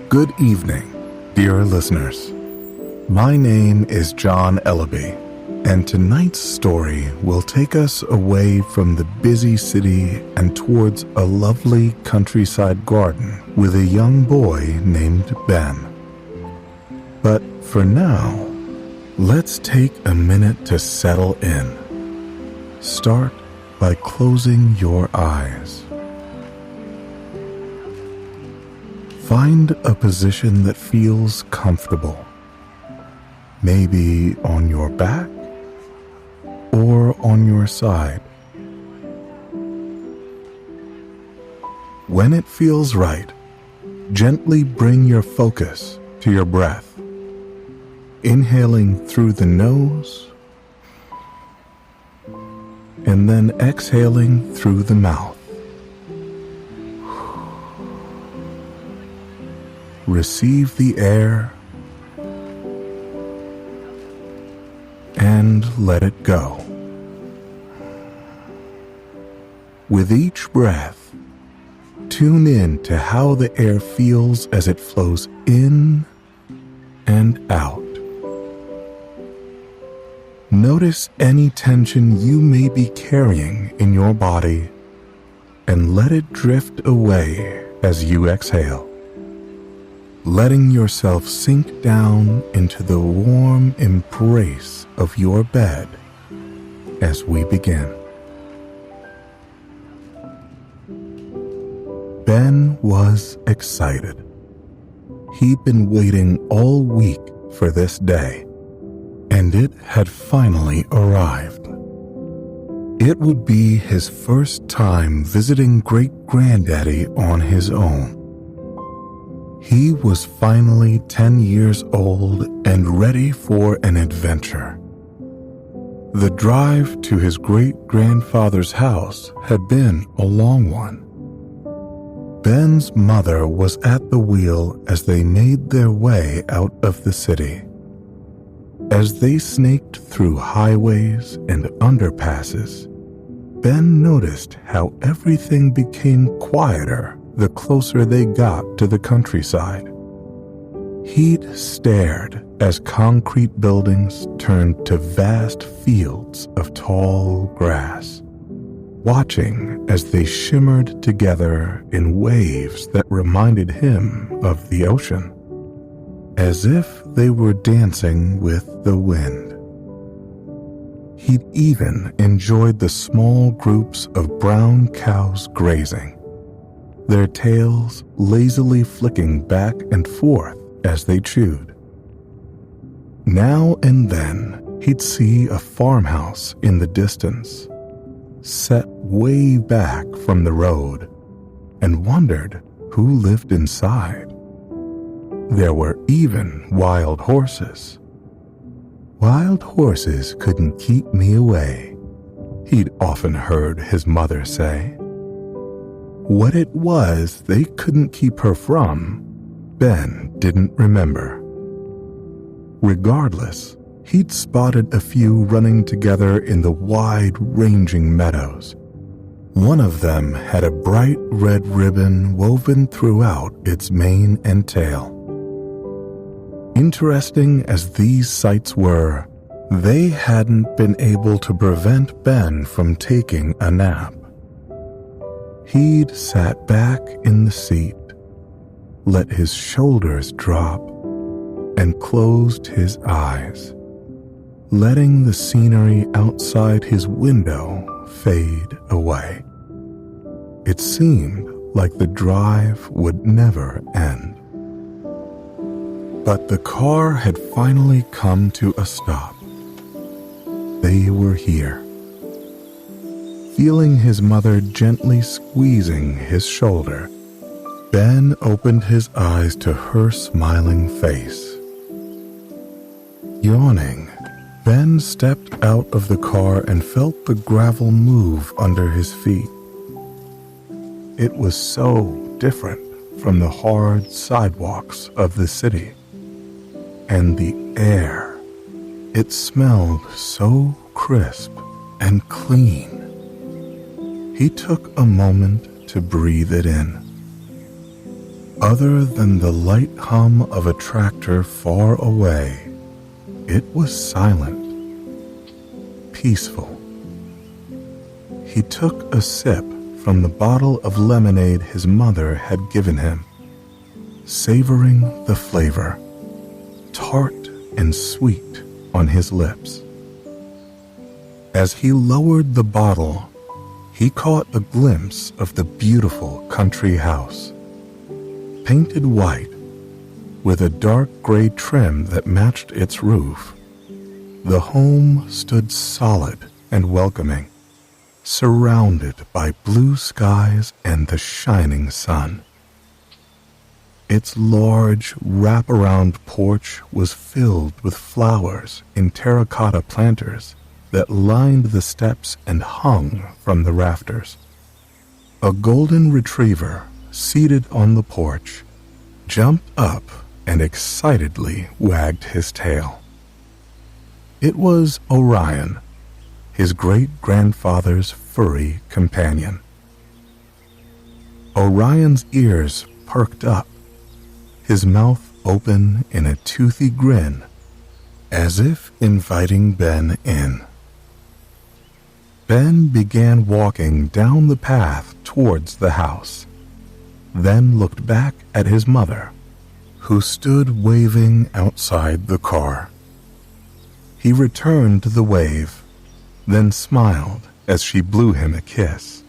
Good evening, dear listeners. My name is John Ellaby, and tonight's story will take us away from the busy city and towards a lovely countryside garden with a young boy named Ben. But for now, let's take a minute to settle in. Start by closing your eyes. Find a position that feels comfortable, maybe on your back or on your side. When it feels right, gently bring your focus to your breath, inhaling through the nose and then exhaling through the mouth. Receive the air and let it go. With each breath, tune in to how the air feels as it flows in and out. Notice any tension you may be carrying in your body and let it drift away as you exhale, letting yourself sink down into the warm embrace of your bed as we begin. Ben was excited. He'd been waiting all week for this day, and it had finally arrived. It would be his first time visiting great-granddaddy on his own. He was finally 10 years old and ready for an adventure. The drive to his great-grandfather's house had been a long one. Ben's mother was at the wheel as they made their way out of the city. As they snaked through highways and underpasses, Ben noticed how everything became quieter the closer they got to the countryside. He'd stared as concrete buildings turned to vast fields of tall grass, watching as they shimmered together in waves that reminded him of the ocean, as if they were dancing with the wind. He'd even enjoyed the small groups of brown cows grazing, their tails lazily flicking back and forth as they chewed. Now and then, he'd see a farmhouse in the distance, set way back from the road, and wondered who lived inside. There were even wild horses. "Wild horses couldn't keep me away," he'd often heard his mother say. What it was they couldn't keep her from, Ben didn't remember. Regardless, he'd spotted a few running together in the wide-ranging meadows. One of them had a bright red ribbon woven throughout its mane and tail. Interesting as these sights were, they hadn't been able to prevent Ben from taking a nap. He'd sat back in the seat, let his shoulders drop, and closed his eyes, letting the scenery outside his window fade away. It seemed like the drive would never end. But the car had finally come to a stop. They were here. Feeling his mother gently squeezing his shoulder, Ben opened his eyes to her smiling face. Yawning, Ben stepped out of the car and felt the gravel move under his feet. It was so different from the hard sidewalks of the city. And the air, it smelled so crisp and clean. He took a moment to breathe it in. Other than the light hum of a tractor far away, it was silent, peaceful. He took a sip from the bottle of lemonade his mother had given him, savoring the flavor, tart and sweet on his lips. As he lowered the bottle, he caught a glimpse of the beautiful country house, painted white, with a dark gray trim that matched its roof. The home stood solid and welcoming, surrounded by blue skies and the shining sun. Its large, wraparound porch was filled with flowers in terracotta planters that lined the steps and hung from the rafters. A golden retriever, seated on the porch, jumped up and excitedly wagged his tail. It was Orion, his great-grandfather's furry companion. Orion's ears perked up, his mouth open in a toothy grin, as if inviting Ben in. Ben began walking down the path towards the house, then looked back at his mother, who stood waving outside the car. He returned the wave, then smiled as she blew him a kiss.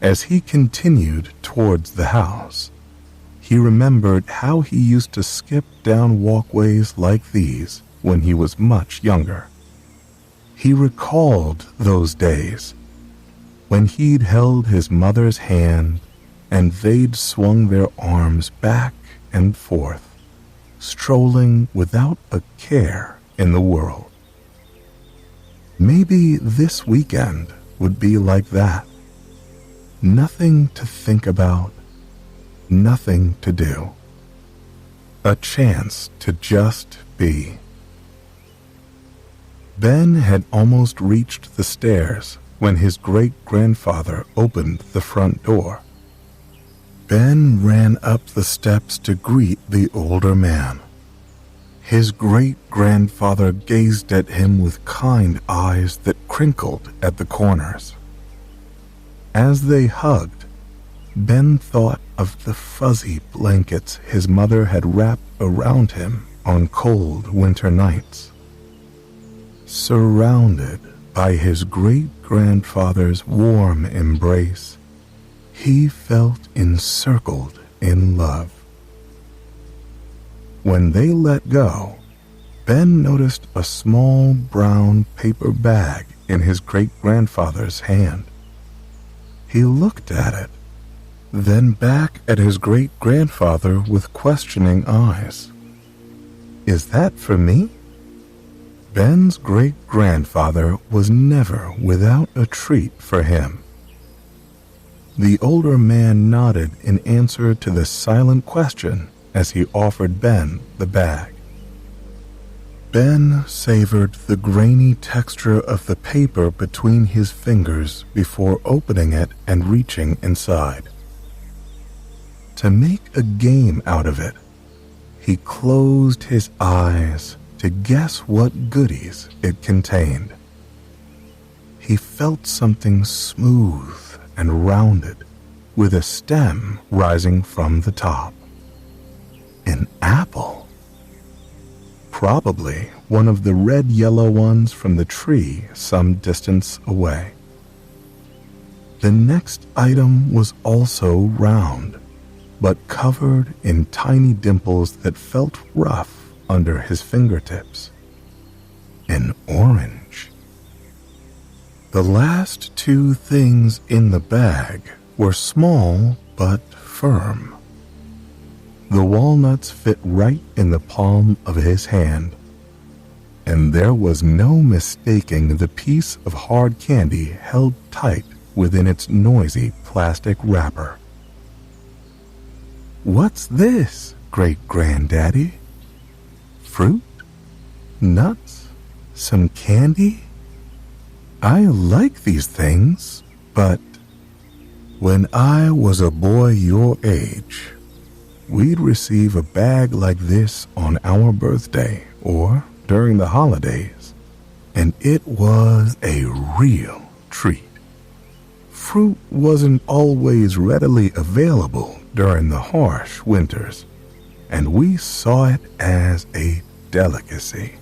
As he continued towards the house, he remembered how he used to skip down walkways like these when he was much younger. He recalled those days when he'd held his mother's hand and they'd swung their arms back and forth, strolling without a care in the world. Maybe this weekend would be like that. Nothing to think about, nothing to do. A chance to just be. Ben had almost reached the stairs when his great-grandfather opened the front door. Ben ran up the steps to greet the older man. His great-grandfather gazed at him with kind eyes that crinkled at the corners. As they hugged, Ben thought of the fuzzy blankets his mother had wrapped around him on cold winter nights. Surrounded by his great-grandfather's warm embrace, he felt encircled in love. When they let go, Ben noticed a small brown paper bag in his great-grandfather's hand. He looked at it, then back at his great-grandfather with questioning eyes. "Is that for me?" Ben's great-grandfather was never without a treat for him. The older man nodded in answer to the silent question as he offered Ben the bag. Ben savored the grainy texture of the paper between his fingers before opening it and reaching inside. To make a game out of it, he closed his eyes to guess what goodies it contained. He felt something smooth and rounded, with a stem rising from the top. An apple. Probably one of the red-yellow ones from the tree some distance away. The next item was also round, but covered in tiny dimples that felt rough under his fingertips. An orange. The last two things in the bag were small but firm. The walnuts fit right in the palm of his hand, and there was no mistaking the piece of hard candy held tight within its noisy plastic wrapper. "What's this, great-granddaddy? Fruit? Nuts? Some candy? I like these things, but when I was a boy your age, we'd receive a bag like this on our birthday or during the holidays, and it was a real treat. Fruit wasn't always readily available during the harsh winters, and we saw it as a delicacy.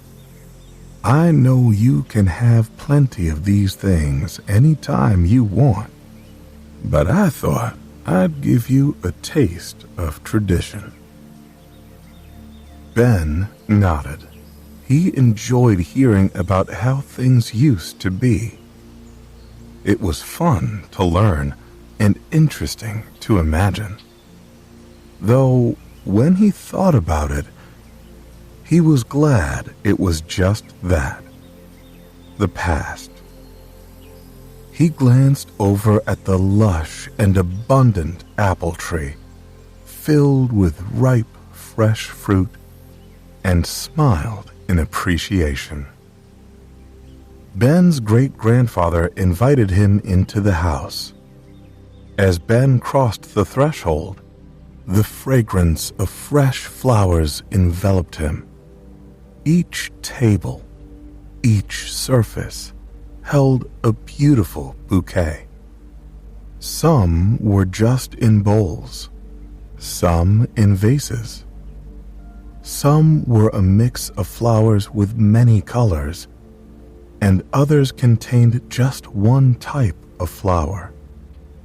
I know you can have plenty of these things anytime you want, but I thought I'd give you a taste of tradition." Ben nodded. He enjoyed hearing about how things used to be. It was fun to learn and interesting to imagine. Though, when he thought about it, he was glad it was just that, the past. He glanced over at the lush and abundant apple tree, filled with ripe, fresh fruit, and smiled in appreciation. Ben's great-grandfather invited him into the house. As Ben crossed the threshold, the fragrance of fresh flowers enveloped him. Each table, each surface, held a beautiful bouquet. Some were just in bowls, some in vases. Some were a mix of flowers with many colors, and others contained just one type of flower,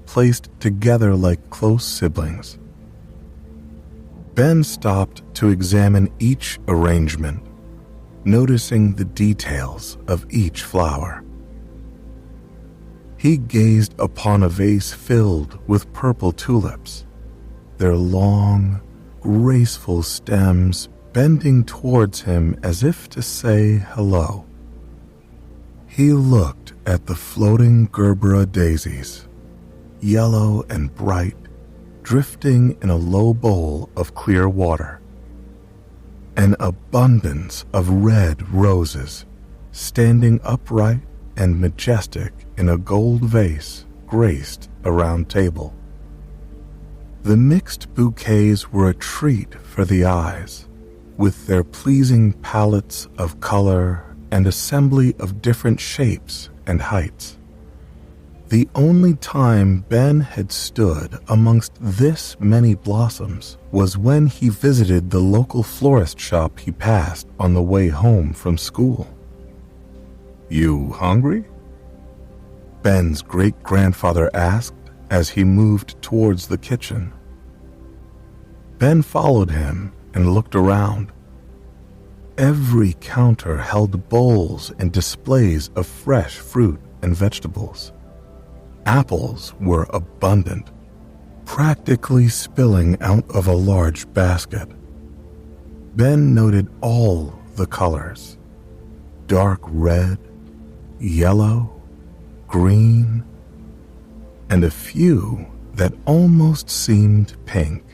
placed together like close siblings. Ben stopped to examine each arrangement, noticing the details of each flower. He gazed upon a vase filled with purple tulips, their long, graceful stems bending towards him as if to say hello. He looked at the floating Gerbera daisies, yellow and bright, drifting in a low bowl of clear water. An abundance of red roses, standing upright and majestic in a gold vase, graced a round table. The mixed bouquets were a treat for the eyes, with their pleasing palettes of color and assembly of different shapes and heights. The only time Ben had stood amongst this many blossoms was when he visited the local florist shop he passed on the way home from school. "You hungry?" Ben's great-grandfather asked as he moved towards the kitchen. Ben followed him and looked around. Every counter held bowls and displays of fresh fruit and vegetables. Apples were abundant, practically spilling out of a large basket. Ben noted all the colors: dark red, yellow, green, and a few that almost seemed pink.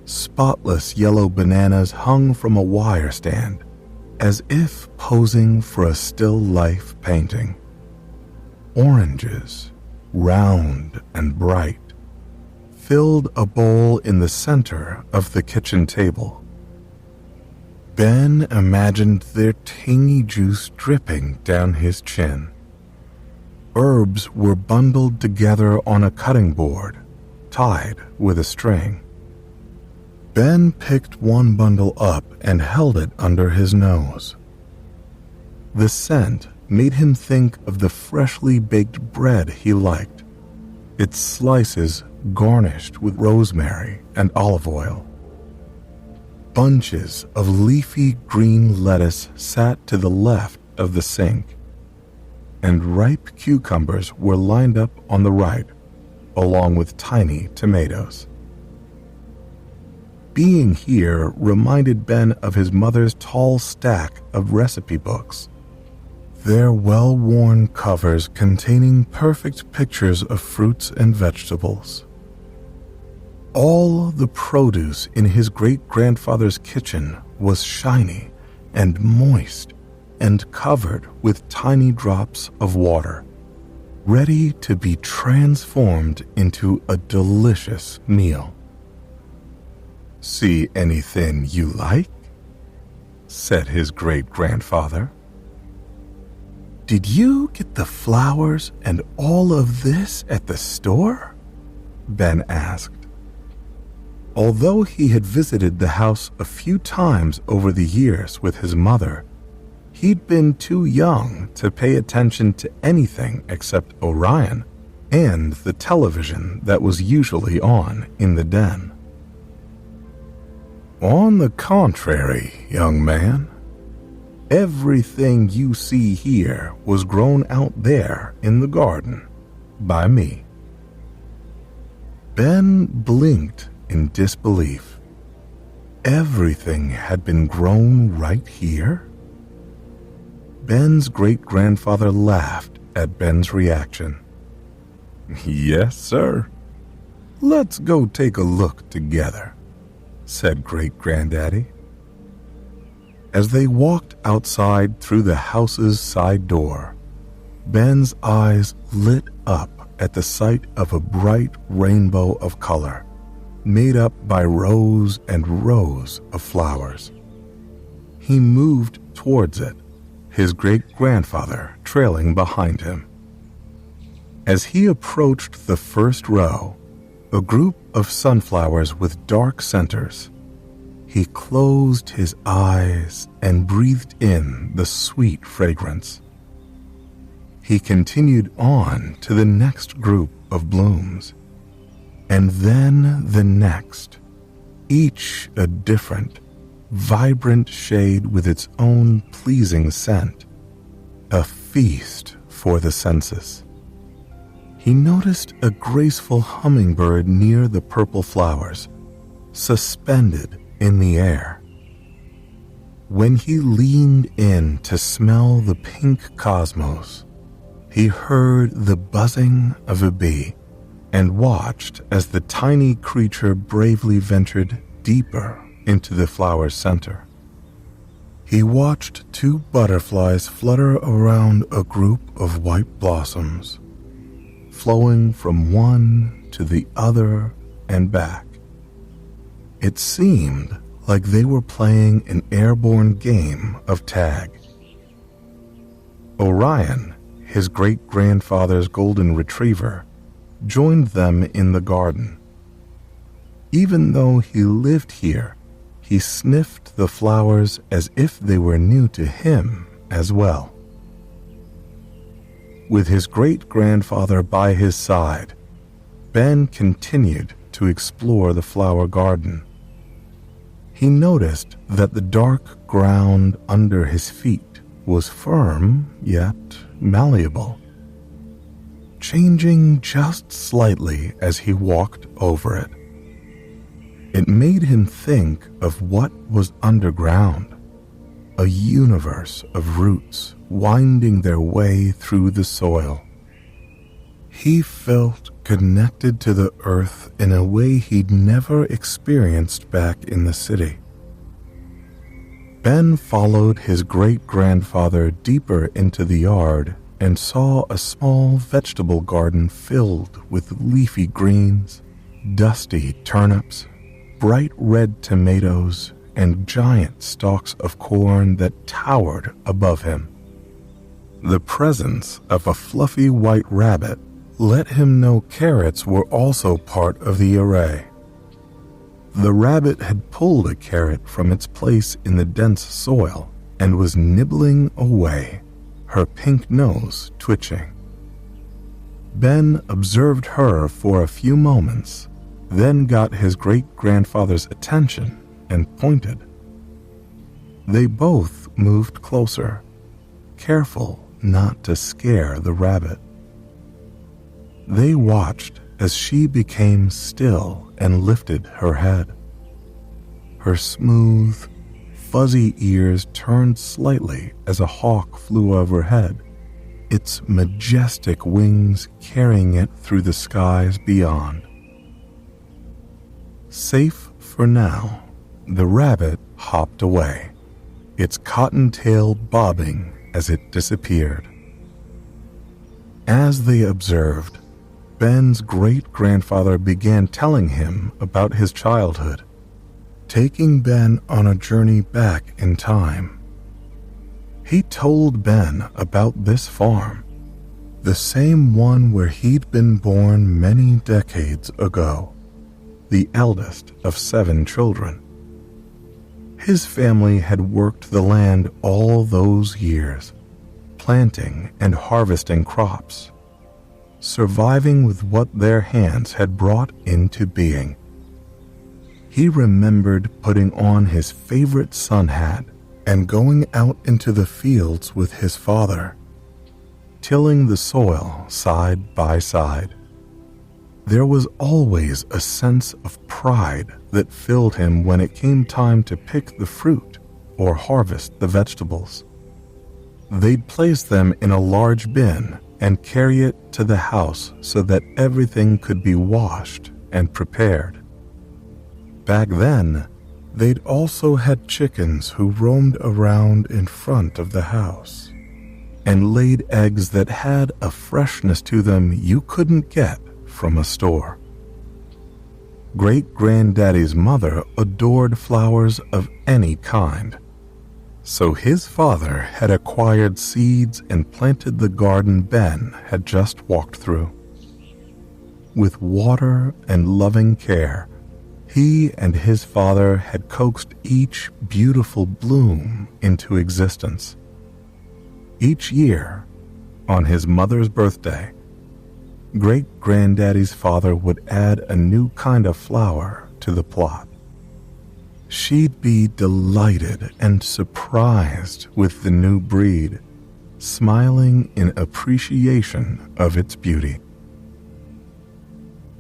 Spotless yellow bananas hung from a wire stand, as if posing for a still life painting. Oranges, round and bright, filled a bowl in the center of the kitchen table. Ben imagined their tangy juice dripping down his chin. Herbs were bundled together on a cutting board, tied with a string. Ben picked one bundle up and held it under his nose. The scent made him think of the freshly baked bread he liked, its slices garnished with rosemary and olive oil. Bunches of leafy green lettuce sat to the left of the sink, and ripe cucumbers were lined up on the right, along with tiny tomatoes. Being here reminded Ben of his mother's tall stack of recipe books, their well-worn covers containing perfect pictures of fruits and vegetables. All the produce in his great-grandfather's kitchen was shiny and moist and covered with tiny drops of water, ready to be transformed into a delicious meal. "See anything you like?" said his great-grandfather. "Did you get the flowers and all of this at the store?" Ben asked. Although he had visited the house a few times over the years with his mother, he'd been too young to pay attention to anything except Orion and the television that was usually on in the den. "On the contrary, young man, everything you see here was grown out there in the garden by me." Ben blinked in disbelief. Everything had been grown right here? Ben's great-grandfather laughed at Ben's reaction. "Yes, sir. Let's go take a look together," said great-granddaddy. As they walked outside through the house's side door, Ben's eyes lit up at the sight of a bright rainbow of color, made up by rows and rows of flowers. He moved towards it, his great-grandfather trailing behind him. As he approached the first row, a group of sunflowers with dark centers, he closed his eyes and breathed in the sweet fragrance. He continued on to the next group of blooms, and then the next, each a different, vibrant shade with its own pleasing scent, a feast for the senses. He noticed a graceful hummingbird near the purple flowers, suspended in the air. When he leaned in to smell the pink cosmos, he heard the buzzing of a bee and watched as the tiny creature bravely ventured deeper into the flower's center. He watched two butterflies flutter around a group of white blossoms, flowing from one to the other and back. It seemed like they were playing an airborne game of tag. Orion, his great-grandfather's golden retriever, joined them in the garden. Even though he lived here, he sniffed the flowers as if they were new to him as well. With his great-grandfather by his side, Ben continued to explore the flower garden. He noticed that the dark ground under his feet was firm yet malleable, changing just slightly as he walked over it. It made him think of what was underground, a universe of roots winding their way through the soil. He felt connected to the earth in a way he'd never experienced back in the city. Ben followed his great-grandfather deeper into the yard and saw a small vegetable garden filled with leafy greens, dusty turnips, bright red tomatoes, and giant stalks of corn that towered above him. The presence of a fluffy white rabbit let him know carrots were also part of the array. The rabbit had pulled a carrot from its place in the dense soil and was nibbling away, her pink nose twitching. Ben observed her for a few moments, then got his great-grandfather's attention and pointed. They both moved closer, careful not to scare the rabbit. They watched as she became still and lifted her head. Her smooth, fuzzy ears turned slightly as a hawk flew overhead, its majestic wings carrying it through the skies beyond. Safe for now, the rabbit hopped away, its cottontail bobbing as it disappeared. As they observed, Ben's great-grandfather began telling him about his childhood, taking Ben on a journey back in time. He told Ben about this farm, the same one where he'd been born many decades ago, the eldest of 7 children. His family had worked the land all those years, planting and harvesting crops, surviving with what their hands had brought into being. He remembered putting on his favorite sun hat and going out into the fields with his father, tilling the soil side by side. There was always a sense of pride that filled him when it came time to pick the fruit or harvest the vegetables. They'd place them in a large bin and carry it to the house so that everything could be washed and prepared. Back then, they'd also had chickens who roamed around in front of the house and laid eggs that had a freshness to them you couldn't get from a store. Great-granddaddy's mother adored flowers of any kind, so his father had acquired seeds and planted the garden Ben had just walked through. With water and loving care, he and his father had coaxed each beautiful bloom into existence. Each year, on his mother's birthday, Great-granddaddy's father would add a new kind of flower to the plot. She'd be delighted and surprised with the new breed, smiling in appreciation of its beauty.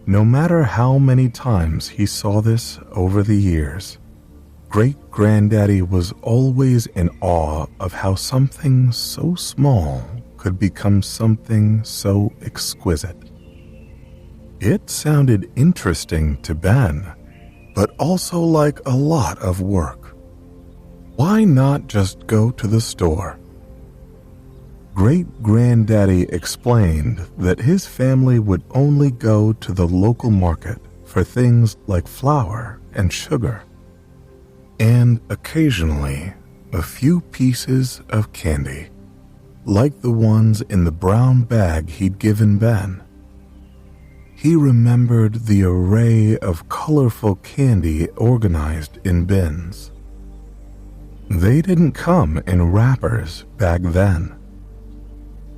No matter how many times he saw this over the years, Great-granddaddy was always in awe of how something so small could become something so exquisite. It sounded interesting to Ben, but also like a lot of work. Why not just go to the store? Great-granddaddy explained that his family would only go to the local market for things like flour and sugar, and occasionally a few pieces of candy, like the ones in the brown bag he'd given Ben. He remembered the array of colorful candy organized in bins. They didn't come in wrappers back then.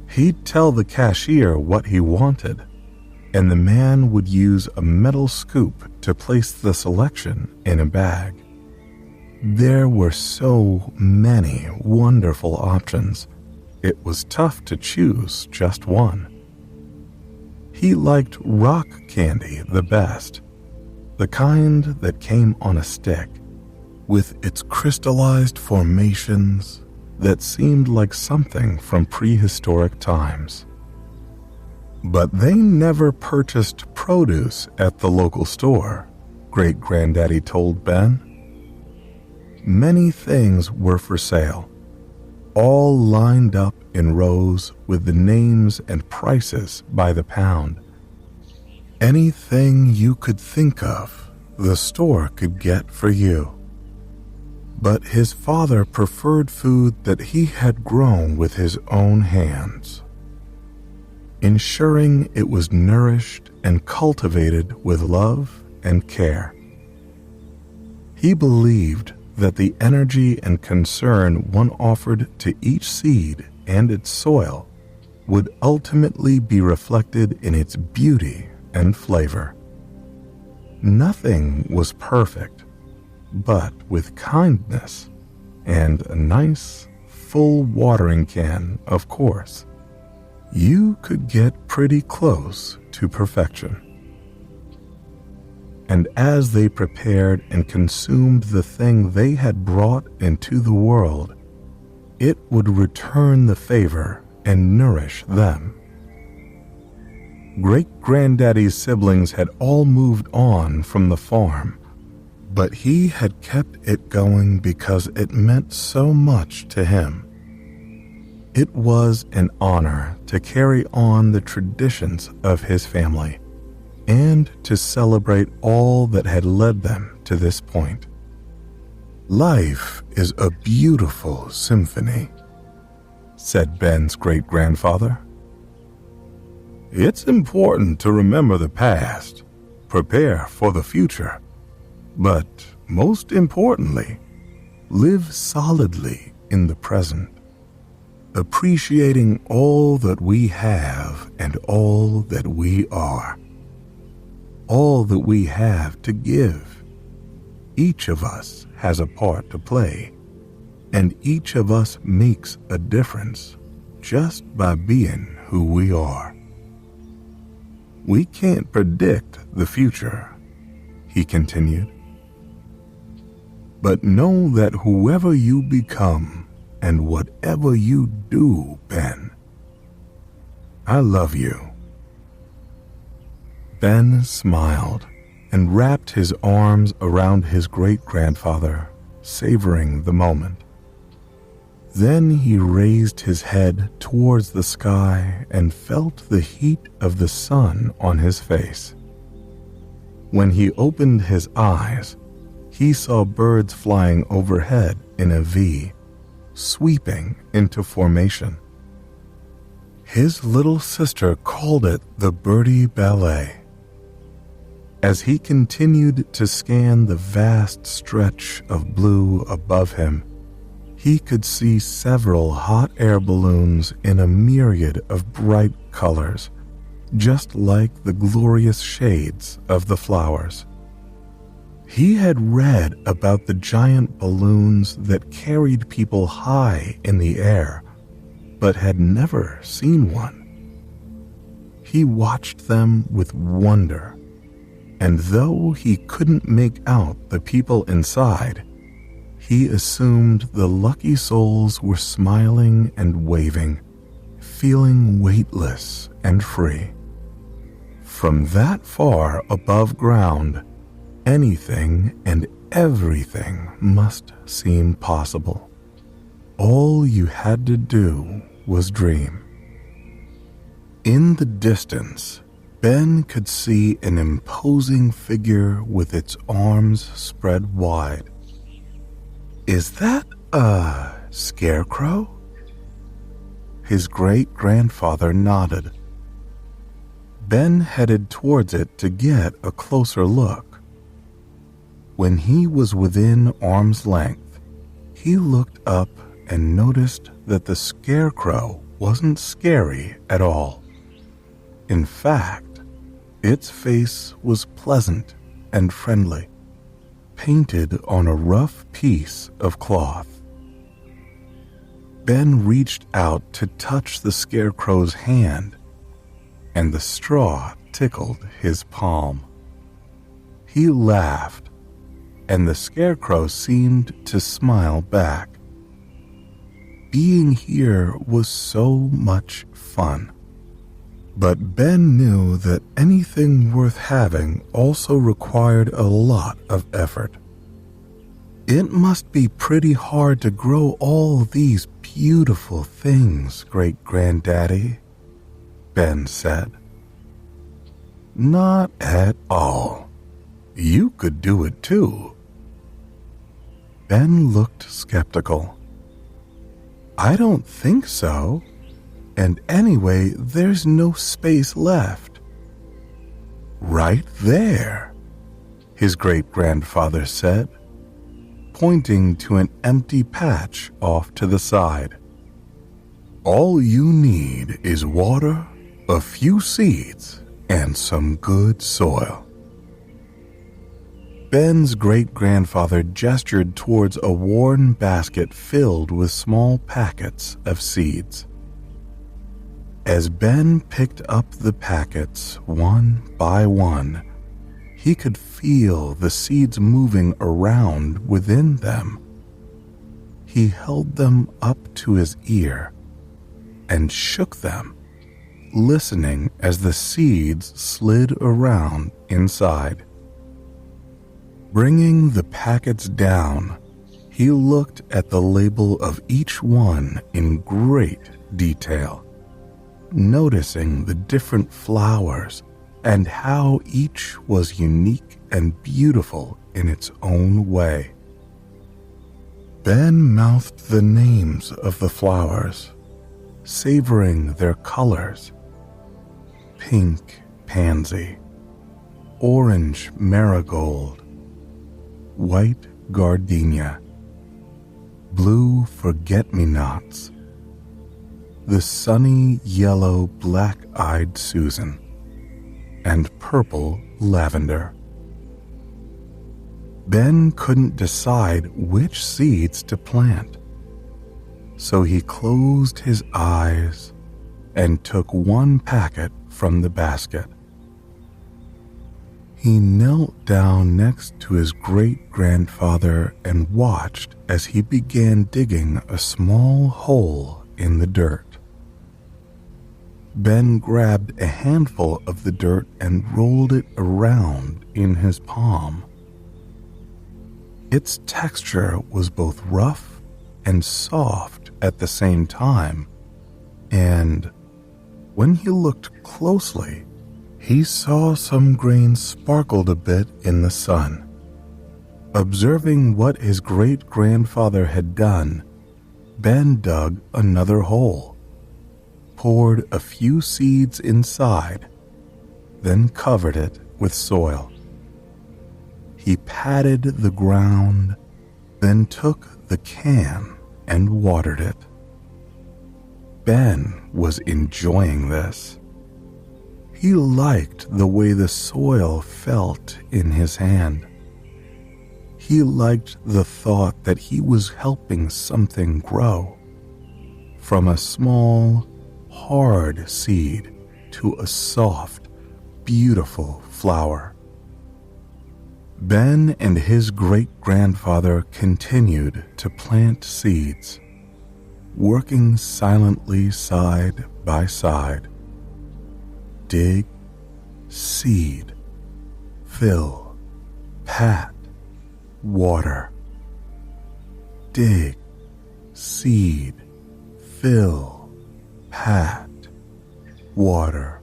He'd tell the cashier what he wanted, and the man would use a metal scoop to place the selection in a bag. There were so many wonderful options, it was tough to choose just one. He liked rock candy the best, the kind that came on a stick, with its crystallized formations that seemed like something from prehistoric times. But they never purchased produce at the local store, Great-granddaddy told Ben. Many things were for sale, all lined up in rows with the names and prices by the pound. Anything you could think of, the store could get for you. But his father preferred food that he had grown with his own hands, ensuring it was nourished and cultivated with love and care. He believed that the energy and concern one offered to each seed and its soil would ultimately be reflected in its beauty and flavor. Nothing was perfect, but with kindness and a nice, full watering can, of course, you could get pretty close to perfection. And as they prepared and consumed the thing they had brought into the world, it would return the favor and nourish them. Great-granddaddy's siblings had all moved on from the farm but he had kept it going because it meant so much to him. It was an honor to carry on the traditions of his family and to celebrate all that had led them to this point. "Life is a beautiful symphony," said Ben's great-grandfather. "It's important to remember the past, prepare for the future, but most importantly, live solidly in the present, appreciating all that we have and all that we are, all that we have to give. Each of us has a part to play, and each of us makes a difference just by being who we are. We can't predict the future," he continued, "but know that whoever you become and whatever you do, Ben, I love you." Ben smiled and wrapped his arms around his great-grandfather, savoring the moment. Then he raised his head towards the sky and felt the heat of the sun on his face. When he opened his eyes, he saw birds flying overhead in a V, sweeping into formation. His little sister called it the Birdie Ballet. As he continued to scan the vast stretch of blue above him, he could see several hot air balloons in a myriad of bright colors, just like the glorious shades of the flowers. He had read about the giant balloons that carried people high in the air, but had never seen one. He watched them with wonder, and though he couldn't make out the people inside, he assumed the lucky souls were smiling and waving, feeling weightless and free. From that far above ground, anything and everything must seem possible. All you had to do was dream. In the distance, Ben could see an imposing figure with its arms spread wide. "Is that a scarecrow?" His great-grandfather nodded. Ben headed towards it to get a closer look. When he was within arm's length, he looked up and noticed that the scarecrow wasn't scary at all. In fact, its face was pleasant and friendly, painted on a rough piece of cloth. Ben reached out to touch the scarecrow's hand, and the straw tickled his palm. He laughed, and the scarecrow seemed to smile back. Being here was so much fun. But Ben knew that anything worth having also required a lot of effort. "It must be pretty hard to grow all these beautiful things, great-granddaddy," Ben said. "Not at all. You could do it too." Ben looked skeptical. "I don't think so. And anyway, there's no space left." "Right there," his great-grandfather said, pointing to an empty patch off to the side. "All you need is water, a few seeds, and some good soil." Ben's great-grandfather gestured towards a worn basket filled with small packets of seeds. As Ben picked up the packets one by one, he could feel the seeds moving around within them. He held them up to his ear and shook them, listening as the seeds slid around inside. Bringing the packets down, he looked at the label of each one in great detail, noticing the different flowers and how each was unique and beautiful in its own way. Ben mouthed the names of the flowers, savoring their colors. Pink pansy, orange marigold, white gardenia, blue forget-me-nots, the sunny yellow black-eyed Susan, and purple lavender. Ben couldn't decide which seeds to plant, so he closed his eyes and took one packet from the basket. He knelt down next to his great-grandfather and watched as he began digging a small hole in the dirt. Ben grabbed a handful of the dirt and rolled it around in his palm. Its texture was both rough and soft at the same time, and when he looked closely, he saw some grains sparkled a bit in the sun. Observing what his great-grandfather had done, Ben dug another hole, poured a few seeds inside, then covered it with soil. He patted the ground, then took the can and watered it. Ben was enjoying this. He liked the way the soil felt in his hand. He liked the thought that he was helping something grow, from a small, hard seed to a soft, beautiful flower. Ben and his great-grandfather continued to plant seeds, working silently side by side. Dig, seed, fill, pat, water. Dig, seed, fill, pat, water.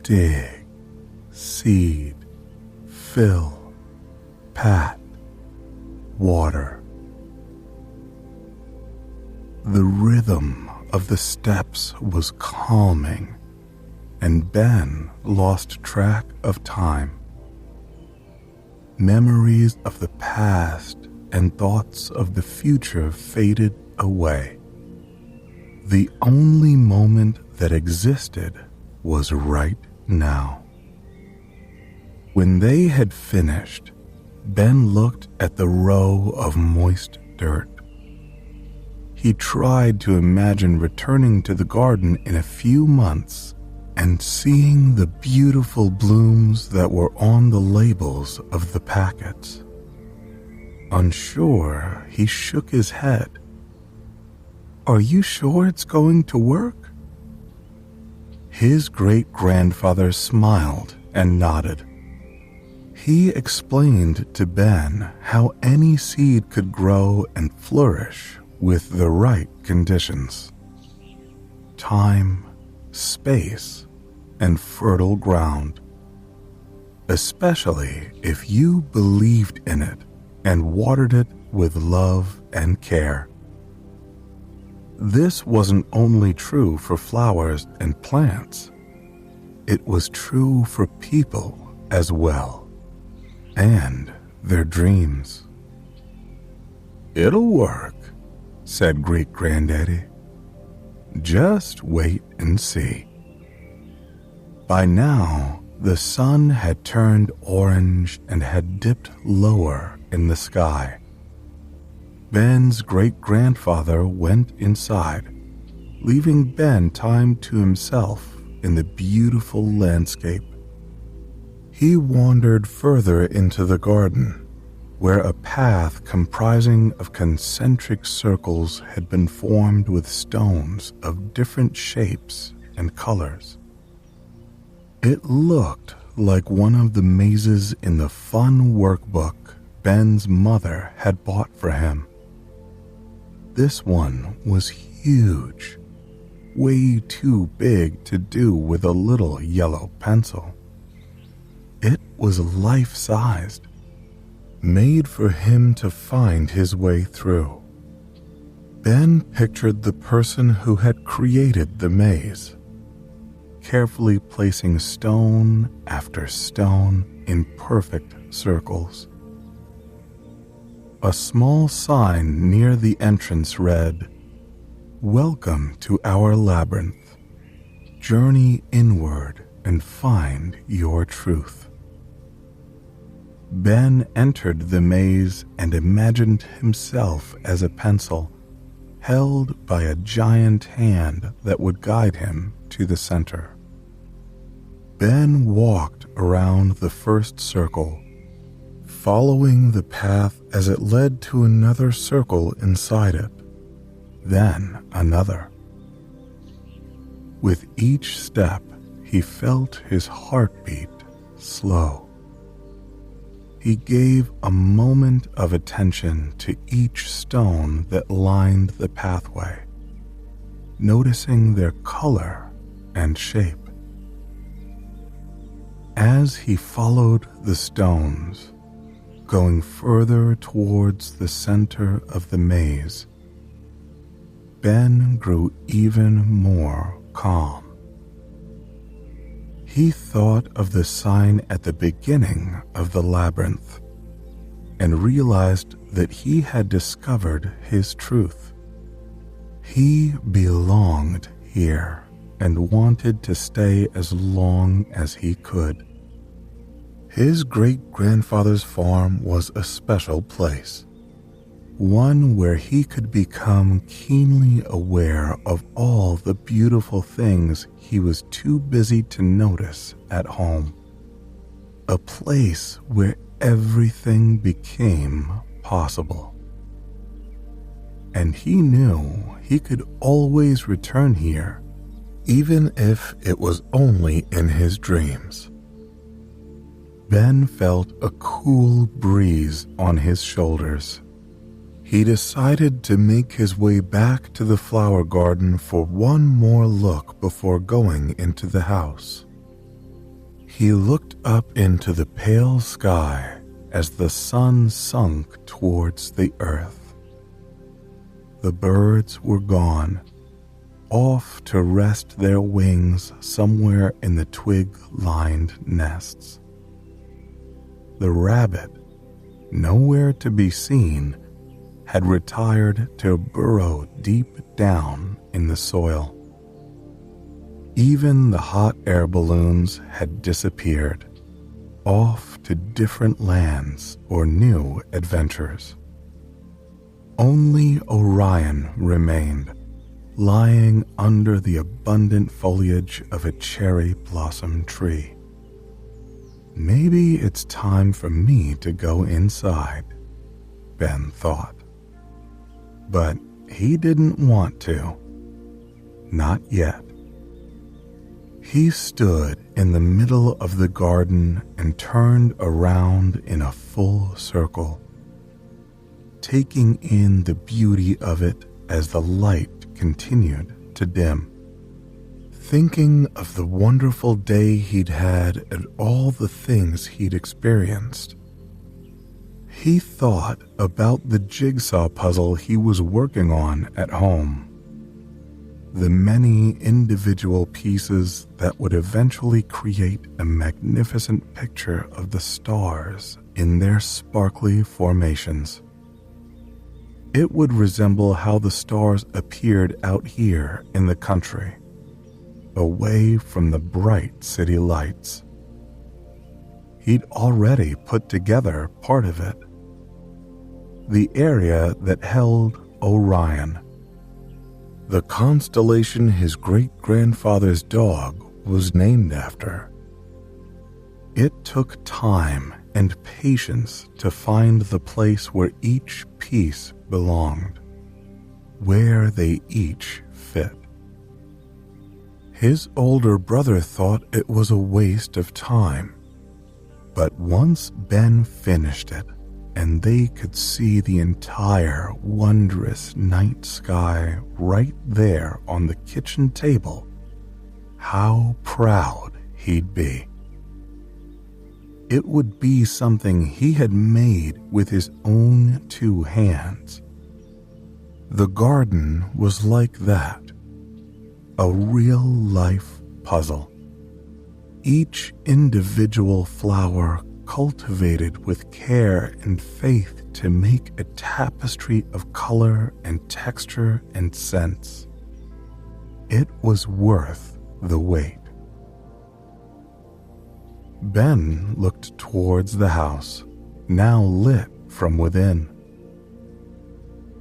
Dig, seed, fill, pat, water. The rhythm of the steps was calming, and Ben lost track of time. Memories of the past and thoughts of the future faded away. The only moment that existed was right now. When they had finished, Ben looked at the row of moist dirt. He tried to imagine returning to the garden in a few months and seeing the beautiful blooms that were on the labels of the packets. Unsure, he shook his head. "Are you sure it's going to work?" His great-grandfather smiled and nodded. He explained to Ben how any seed could grow and flourish with the right conditions: time, space, and fertile ground, especially if you believed in it and watered it with love and care. This wasn't only true for flowers and plants. It was true for people as well, and their dreams. "It'll work," said Great-Granddaddy. "Just wait and see." By now, the sun had turned orange and had dipped lower in the sky. Ben's great-grandfather went inside, leaving Ben time to himself in the beautiful landscape. He wandered further into the garden, where a path comprising of concentric circles had been formed with stones of different shapes and colors. It looked like one of the mazes in the fun workbook Ben's mother had bought for him. This one was huge, way too big to do with a little yellow pencil. It was life-sized, made for him to find his way through. Ben pictured the person who had created the maze, carefully placing stone after stone in perfect circles. A small sign near the entrance read, "Welcome to our labyrinth. Journey inward and find your truth." Ben entered the maze and imagined himself as a pencil held by a giant hand that would guide him to the center. Ben walked around the first circle, following the path as it led to another circle inside it, then another. With each step, he felt his heartbeat slow. He gave a moment of attention to each stone that lined the pathway, noticing their color and shape. As he followed the stones, going further towards the center of the maze, Ben grew even more calm. He thought of the sign at the beginning of the labyrinth and realized that he had discovered his truth. He belonged here and wanted to stay as long as he could. His great-grandfather's farm was a special place, one where he could become keenly aware of all the beautiful things he was too busy to notice at home. A place where everything became possible. And he knew he could always return here, even if it was only in his dreams. Ben felt a cool breeze on his shoulders. He decided to make his way back to the flower garden for one more look before going into the house. He looked up into the pale sky as the sun sunk towards the earth. The birds were gone, off to rest their wings somewhere in the twig-lined nests. The rabbit, nowhere to be seen, had retired to burrow deep down in the soil. Even the hot air balloons had disappeared, off to different lands or new adventures. Only Orion remained, lying under the abundant foliage of a cherry blossom tree. Maybe it's time for me to go inside, Ben thought. But he didn't want to. Not yet. He stood in the middle of the garden and turned around in a full circle, taking in the beauty of it as the light continued to dim. Thinking of the wonderful day he'd had and all the things he'd experienced. He thought about the jigsaw puzzle he was working on at home. The many individual pieces that would eventually create a magnificent picture of the stars in their sparkly formations. It would resemble how the stars appeared out here in the country, away from the bright city lights. He'd already put together part of it. The area that held Orion, the constellation his great-grandfather's dog was named after. It took time and patience to find the place where each piece belonged, where they each fit. His older brother thought it was a waste of time But once Ben finished it, and they could see the entire wondrous night sky right there on the kitchen table, how proud he'd be. It would be something he had made with his own 2 hands. The garden was like that, a real-life puzzle. Each individual flower cultivated with care and faith to make a tapestry of color and texture and sense. It was worth the wait. Ben looked towards the house, now lit from within.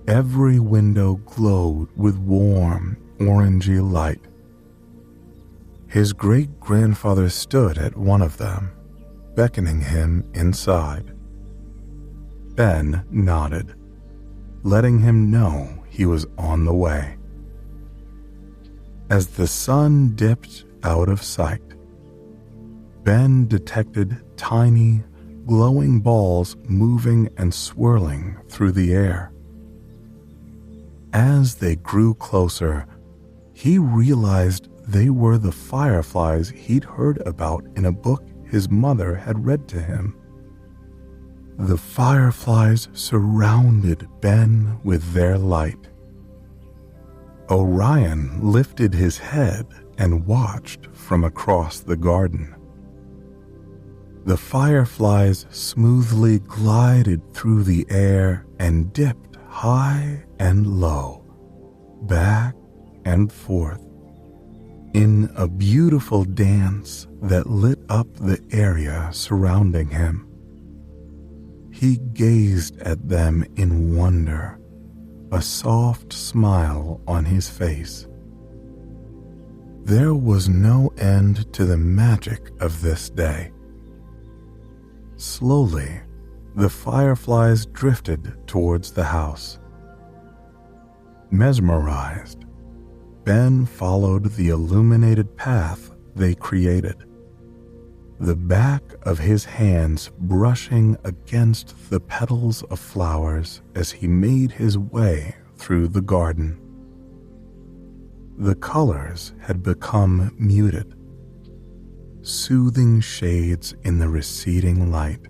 Every window glowed with warm, orangey light. His great-grandfather stood at one of them, beckoning him inside. Ben nodded, letting him know he was on the way. As the sun dipped out of sight, Ben detected tiny, glowing balls moving and swirling through the air. As they grew closer, he realized they were the fireflies he'd heard about in a book his mother had read to him. The fireflies surrounded Ben with their light. Orion lifted his head and watched from across the garden. The fireflies smoothly glided through the air and dipped high and low, back and forth, in a beautiful dance that lit up the area surrounding him. He gazed at them in wonder, a soft smile on his face. There was no end to the magic of this day. Slowly, the fireflies drifted towards the house. Mesmerized, Ben followed the illuminated path they created, the back of his hands brushing against the petals of flowers as he made his way through the garden. The colors had become muted, soothing shades in the receding light.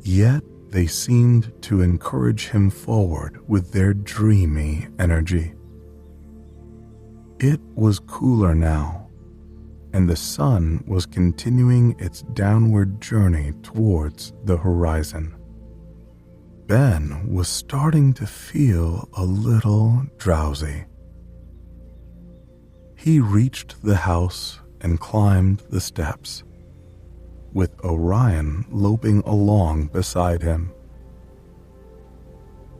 Yet they seemed to encourage him forward with their dreamy energy. It was cooler now, and the sun was continuing its downward journey towards the horizon. Ben was starting to feel a little drowsy. He reached the house and climbed the steps, with Orion loping along beside him.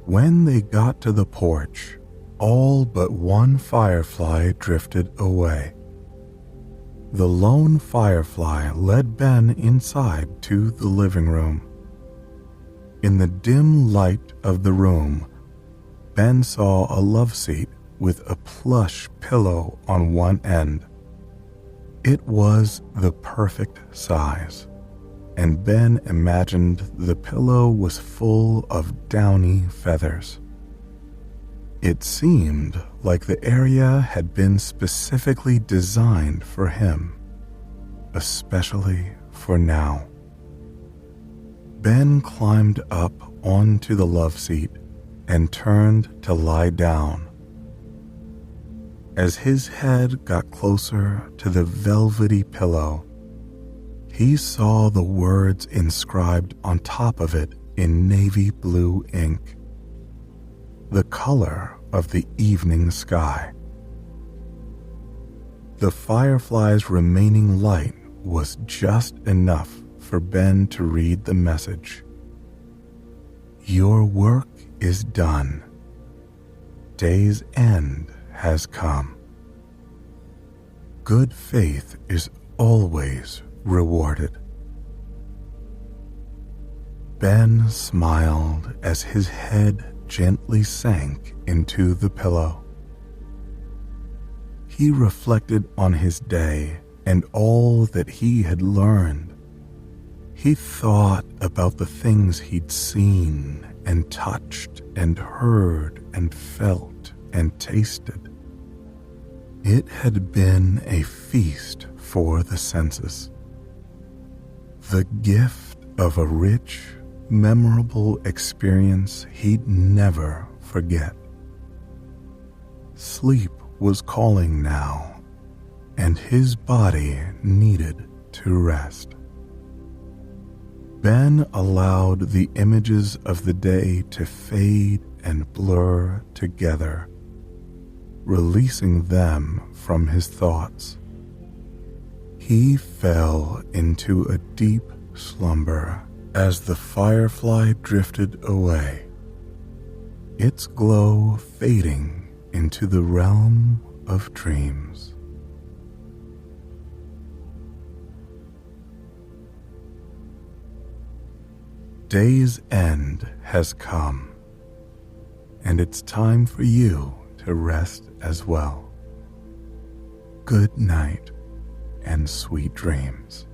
When they got to the porch, all but one firefly drifted away. The lone firefly led Ben inside to the living room. In the dim light of the room, Ben saw a love seat with a plush pillow on one end. It was the perfect size, and Ben imagined the pillow was full of downy feathers. It seemed like the area had been specifically designed for him, especially for now. Ben climbed up onto the love seat and turned to lie down. As his head got closer to the velvety pillow, he saw the words inscribed on top of it in navy blue ink, the color of the evening sky. The firefly's remaining light was just enough for Ben to read the message. Your work is done. Day's end has come. Good faith is always rewarded. Ben smiled as his head gently sank into the pillow. He reflected on his day and all that he had learned, He thought about the things he'd seen and touched and heard and felt and tasted. It had been a feast for the senses. The gift of a rich, memorable experience he'd never forget. Sleep was calling now, and his body needed to rest. Ben allowed the images of the day to fade and blur together, releasing them from his thoughts. He fell into a deep slumber as the firefly drifted away, its glow fading into the realm of dreams. Day's end has come, and it's time for you to rest as well. Good night and sweet dreams.